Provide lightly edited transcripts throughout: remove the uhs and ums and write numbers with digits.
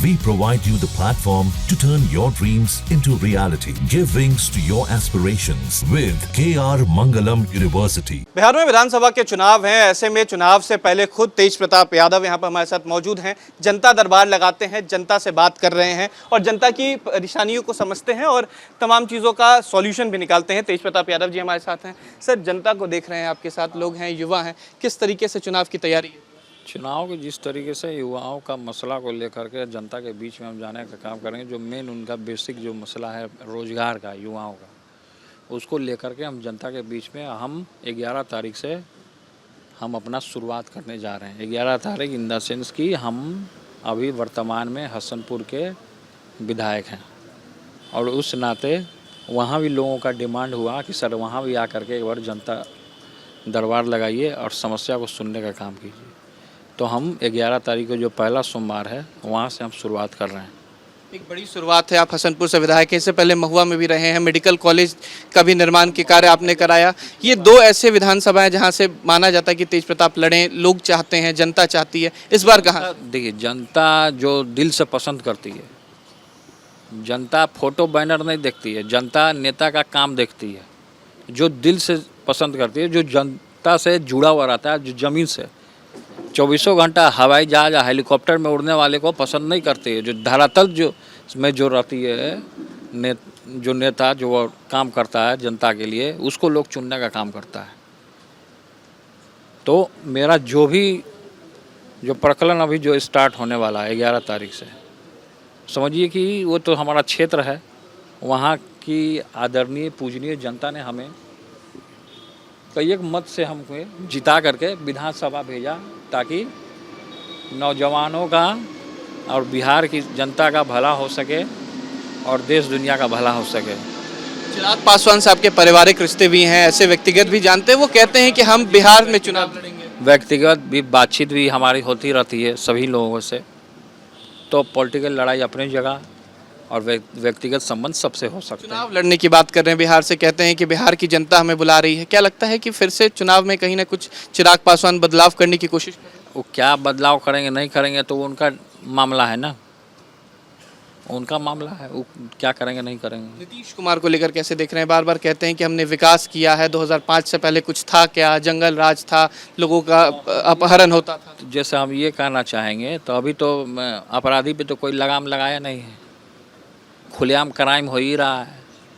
We provide you the platform to turn your dreams into reality. Give wings to your aspirations with KR Mangalam University. Bihar में विधानसभा के चुनाव हैं। ऐसे में चुनाव से पहले खुद तेज प्रताप यादव यहाँ पर हमारे साथ मौजूद हैं। जनता दरबार लगाते हैं, जनता से बात कर रहे हैं और जनता की परेशानियों को समझते हैं और तमाम चीज़ों का सॉल्यूशन भी निकालते हैं। तेज प्रताप यादव जी हमारे साथ हैं। सर, जनता को देख रहे हैं, आपके साथ लोग हैं, युवा हैं, किस तरीके से चुनाव की तैयारी है? चुनाव के जिस तरीके से युवाओं का मसला को लेकर के जनता के बीच में हम जाने का काम करेंगे, जो मेन उनका बेसिक जो मसला है रोज़गार का, युवाओं का, उसको लेकर के हम जनता के बीच में हम 11 तारीख से हम अपना शुरुआत करने जा रहे हैं। 11 तारीख इन द सेंस कि हम अभी वर्तमान में हसनपुर के विधायक हैं और उस नाते वहाँ भी लोगों का डिमांड हुआ कि सर वहाँ भी आकर के एक बार जनता दरबार लगाइए और समस्या को सुनने का काम कीजिए। तो हम 11 तारीख को जो पहला सोमवार है वहाँ से हम शुरुआत कर रहे हैं। एक बड़ी शुरुआत है। आप हसनपुर से विधायक हैं, इससे पहले महुआ में भी रहे हैं, मेडिकल कॉलेज का भी निर्माण के कार्य आपने कराया। ये दो ऐसे विधानसभाएं जहां से माना जाता है कि तेज प्रताप लड़ें, लोग चाहते हैं, जनता चाहती है। इस बार कहाँ? देखिए, जनता जो दिल से पसंद करती है, जनता फोटो बैनर नहीं देखती है, जनता नेता का काम देखती है। जो दिल से पसंद करती है, जो जनता से जुड़ा हुआ रहता है, जो ज़मीन से 24 घंटा हवाई जहाज या हेलीकॉप्टर में उड़ने वाले को पसंद नहीं करती है। जो धरातल जो रहती है, जो नेता जो काम करता है जनता के लिए, उसको लोग चुनने का काम करता है। तो मेरा जो प्रकलन अभी जो स्टार्ट होने वाला है 11 तारीख से, समझिए कि वो तो हमारा क्षेत्र है। वहाँ की आदरणीय पूजनीय जनता ने हमें कई एक मत से हमको जिता करके विधानसभा भेजा ताकि नौजवानों का और बिहार की जनता का भला हो सके और देश दुनिया का भला हो सके। चिराग पासवान साहब के पारिवारिक रिश्ते भी हैं, ऐसे व्यक्तिगत भी जानते हैं। वो कहते हैं कि हम बिहार में चुनाव लड़ेंगे। व्यक्तिगत भी बातचीत भी हमारी होती रहती है सभी लोगों से। तो पॉलिटिकल लड़ाई अपनी जगह और व्यक्तिगत संबंध सबसे हो सकता है। चुनाव लड़ने की बात कर रहे हैं बिहार से, कहते हैं कि बिहार की जनता हमें बुला रही है। क्या लगता है कि फिर से चुनाव में कहीं ना कुछ चिराग पासवान बदलाव करने की कोशिश करें? वो क्या बदलाव करेंगे नहीं करेंगे तो उनका मामला है ना, उनका मामला है, वो क्या करेंगे नहीं करेंगे। नीतीश कुमार को लेकर कैसे देख रहे हैं? बार बार कहते हैं कि हमने विकास किया है, 2005 से पहले कुछ था क्या? जंगल राज था, लोगों का अपहरण होता था। तो जैसे हम ये कहना चाहेंगे, तो अभी तो अपराधी पे तो कोई लगाम लगाया नहीं है। खुलेआम क्राइम हो ही रहा है,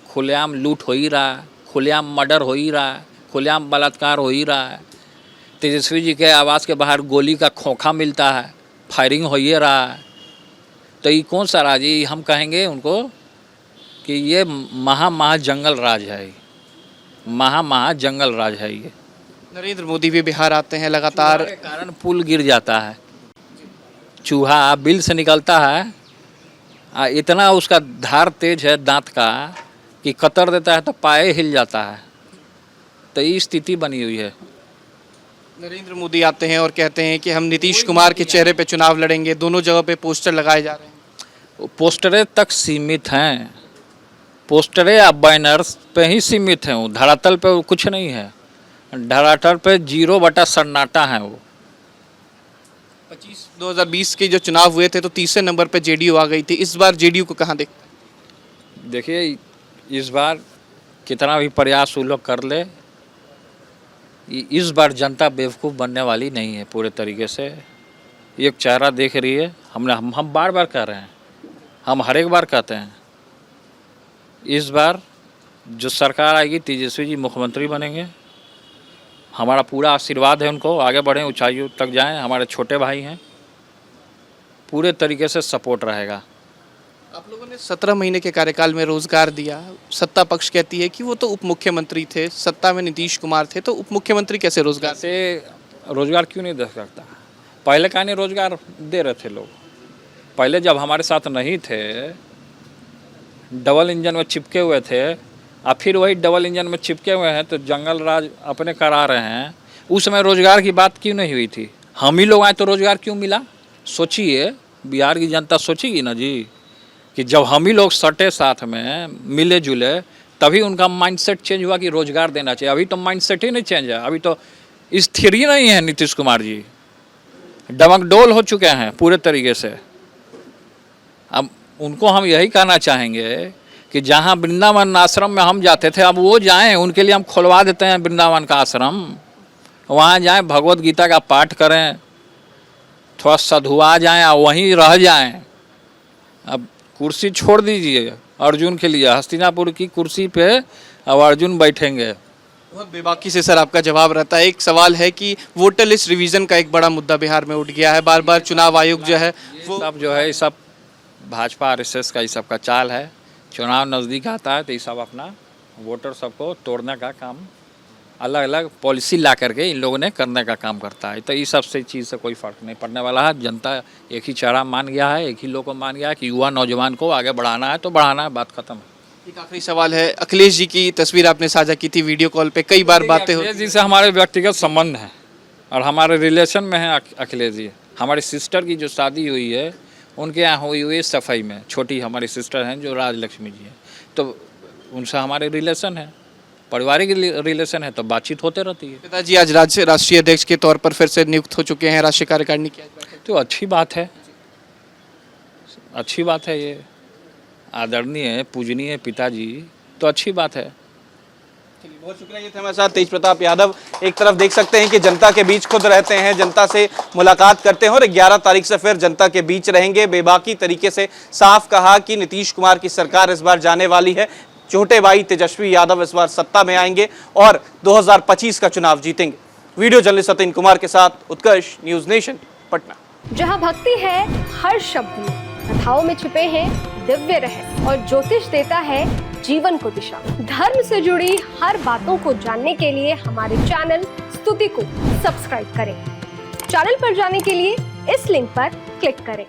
खुलेआम लूट हो ही रहा है, खुलेआम मर्डर हो ही रहा है, खुलेआम बलात्कार हो ही रहा है। तेजस्वी जी के आवास के बाहर गोली का खोखा मिलता है, फायरिंग हो ही रहा है। तो ये कौन सा राज है? हम कहेंगे उनको कि ये महा जंगल राज है, महा जंगल राज है ये। नरेंद्र मोदी भी बिहार आते हैं लगातार। के कारण पुल गिर जाता है, चूहा बिल से निकलता है, इतना उसका धार तेज है दांत का कि कतर देता है तो पाए हिल जाता है। तो ये स्थिति बनी हुई है। नरेंद्र मोदी आते हैं और कहते हैं कि हम नीतीश कुमार के चेहरे पे चुनाव लड़ेंगे। दोनों जगह पे पोस्टर लगाए जा रहे हैं। पोस्टरें तक सीमित हैं, पोस्टरें या बैनर्स पे ही सीमित हैं। वो धरातल पे वो कुछ नहीं है, धरातल पे 0 बटा सन्नाटा है। वो 2020 के जो चुनाव हुए थे तो तीसरे नंबर पे जेडीयू आ गई थी। इस बार जेडीयू को कहाँ देखते हैं? देखिए, इस बार कितना भी प्रयास वो लोग कर ले, इस बार जनता बेवकूफ़ बनने वाली नहीं है पूरे तरीके से। एक चेहरा देख रही है। हम बार बार कह रहे हैं, हम हर एक बार कहते हैं, इस बार जो सरकार आएगी तेजस्वी जी मुख्यमंत्री बनेंगे। हमारा पूरा आशीर्वाद है उनको, आगे बढ़ें, ऊंचाइयों तक जाएं। हमारे छोटे भाई हैं, पूरे तरीके से सपोर्ट रहेगा। आप लोगों ने 17 महीने के कार्यकाल में रोजगार दिया। सत्ता पक्ष कहती है कि वो तो उप मुख्यमंत्री थे, सत्ता में नीतीश कुमार थे, तो उप मुख्यमंत्री कैसे रोजगार से रोजगार क्यों नहीं दे सकता? पहले का नहीं रोजगार दे रहे थे लोग। पहले जब हमारे साथ नहीं थे, डबल इंजन में चिपके हुए थे, और फिर वही डबल इंजन में चिपके हुए हैं तो जंगल राज अपने करा रहे हैं। उस समय रोजगार की बात क्यों नहीं हुई थी? हम ही लोग आए तो रोजगार क्यों मिला? सोचिए, बिहार की जनता सोचेगी ना जी, कि जब हम ही लोग सटे साथ में मिले जुले तभी उनका माइंडसेट चेंज हुआ कि रोजगार देना चाहिए। अभी तो माइंडसेट ही नहीं चेंज है, अभी तो स्थिर ही नहीं है। नीतीश कुमार जी डमकडोल हो चुके हैं पूरे तरीके से। अब उनको हम यही कहना चाहेंगे कि जहाँ वृंदावन आश्रम में हम जाते थे, अब वो जाएं, उनके लिए हम खुलवा देते हैं वृंदावन का आश्रम। वहाँ जाएं, भगवत गीता का पाठ करें, थोड़ा सधुआ जाएं और वहीं रह जाएं। अब कुर्सी छोड़ दीजिए अर्जुन के लिए, हस्तिनापुर की कुर्सी पे अब अर्जुन बैठेंगे। बहुत बेबाकी से सर आपका जवाब रहता है। एक सवाल है कि वोटर लिस्ट रिवीजन का एक बड़ा मुद्दा बिहार में उठ गया है, बार बार चुनाव आयोग जो है वो सब जो है, ये सब भाजपा RSS का ये सब का चाल है। चुनाव नज़दीक आता है तो ये सब अपना वोटर सबको तोड़ने का काम, अलग अलग पॉलिसी ला करके इन लोगों ने करने का काम करता है। तो ये सब से चीज़ से कोई फ़र्क नहीं पड़ने वाला है। जनता एक ही चेहरा मान गया है, एक ही लोग को मान गया है कि युवा नौजवान को आगे बढ़ाना है तो बढ़ाना है, बात खत्म है। एक आखिरी सवाल है, अखिलेश जी की तस्वीर आपने साझा की थी वीडियो कॉल पे, कई बार बातें अखिलेश जी से हमारे व्यक्तिगत संबंध हैं और हमारे रिलेशन में है अखिलेश जी। हमारी सिस्टर की जो शादी हुई है उनके यहाँ हुई हुई सफाई में, छोटी हमारी सिस्टर हैं जो राजलक्ष्मी जी हैं, तो उनसे हमारे रिलेशन है, पारिवारिक रिलेशन है, तो बातचीत होते रहती है। पिताजी आज राष्ट्रीय अध्यक्ष के तौर पर फिर से नियुक्त हो चुके हैं राष्ट्रीय कार्यकारिणी की। तो अच्छी बात है, अच्छी बात है, ये आदरणीय पूजनीय पिताजी, तो अच्छी बात है। चलिए, बहुत शुक्रिया। ये थे हमारे साथ तेज प्रताप यादव। एक तरफ देख सकते हैं कि जनता के बीच खुद रहते हैं, जनता से मुलाकात करते हैं और 11 तारीख से फिर जनता के बीच रहेंगे। बेबाकी तरीके से साफ कहा कि नीतीश कुमार की सरकार इस बार जाने वाली है, छोटे भाई तेजस्वी यादव इस बार सत्ता में आएंगे और 2025 का चुनाव जीतेंगे। वीडियो जर्नलिस्ट सतीन कुमार के साथ उत्कर्ष, न्यूज नेशन, पटना। जहां भक्ति है हर शब्द में, कथाओं में छिपे हैं दिव्य रहस्य और ज्योतिष देता है जीवन को दिशा। धर्म से जुड़ी हर बातों को जानने के लिए हमारे चैनल स्तुति को सब्सक्राइब करें। चैनल पर जाने के लिए इस लिंक पर क्लिक करें।